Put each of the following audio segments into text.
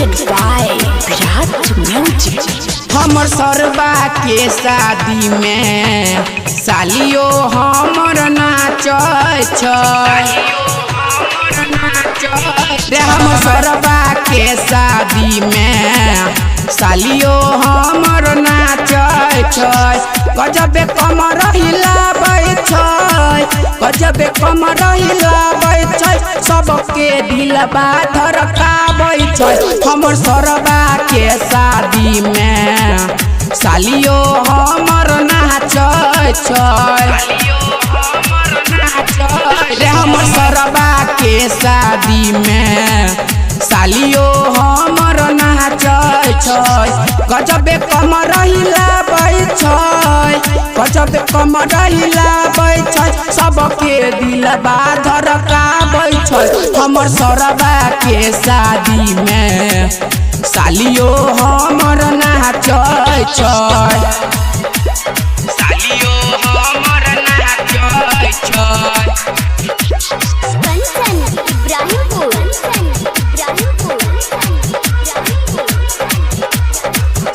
presented by Virat Music। हमर सरबा के शादी में सालियो हमर नाचै छै रे। हमर सरबा के शादी में सालियो हमर नाचै छै। गजबे कमर हिलाबै छै, गजबे कमर हिलाबै छै, सबके दिलबा धड़काबै छै। हमर सरबा के शादी में सालियो हमर नाचै छै रे। हमर सरबा के शादी में सालियो हमर नाचै छै। गजबे कमर हिलाबै छै, गजबे कमर हिलाबै छै, सबके दिलबा धड़काबै छै। हमर सरबा के शादी में सालियो हमर नाचै छै, सालियो हमर नाचै छै।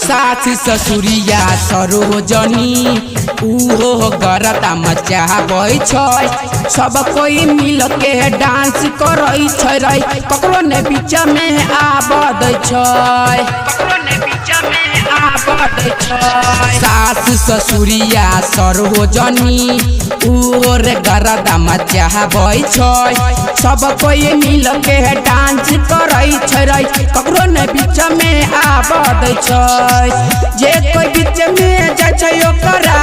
सास ससुरिया सरोजनी उहो गरता मचाबै छै। सब कोई मिल के डांस करै छै रे। ककरो ने बीच में आबद छै, ककरो ने बीच में आबद छै। सास ससुरिया सरोजनी उहो रे गरता मचाबै छै। सब कोई मिल के डांस करै छै रे। ककरो ने बीच में आबद छै। जे कोई बीच में जाय छै ओकरा,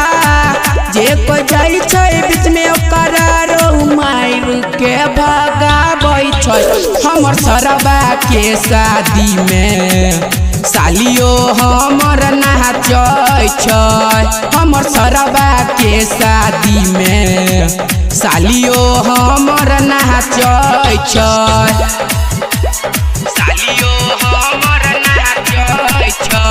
जे कोई जाय छै बीच में ओकरा रोहु मार के भगाबै छै। हमर सरबा के शादी में सालियो हमर नाचै छै। हमर सरबा के शादी में सालियो हमर नाचै छै, सालियो हमर नाचै छै।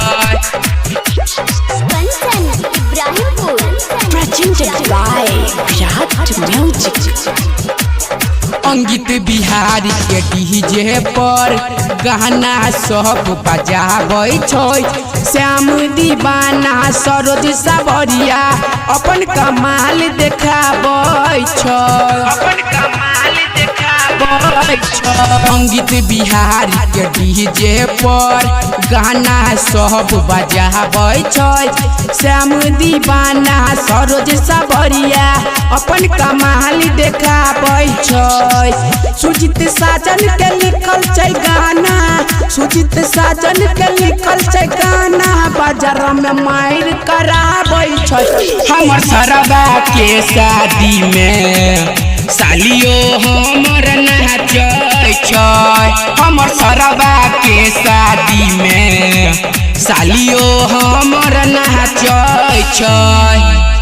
Presented by Virat Music। Ankit Bihari के डीजे पर गाना सब बजाबै छै। श्याम दीवाना सरोज सावरिया अपन कमाल देखाबै छै, अपन कमाल देखाबै छै। अंकित बिहारी के डीजे पर गाना सब बजाबै छै। श्याम दीवाना सरोज सावरिया अपन कमाल देखाबै छै। सुजीत साजन के लिखल छै गाना, सुजीत साजन के लिखल छै गाना, बाजार में मार कराबै छै। हमर सरबा के शादी में सालियो हमर नाचै छै। हमर सरबा के शादी में सालियो हमर नाचै छै।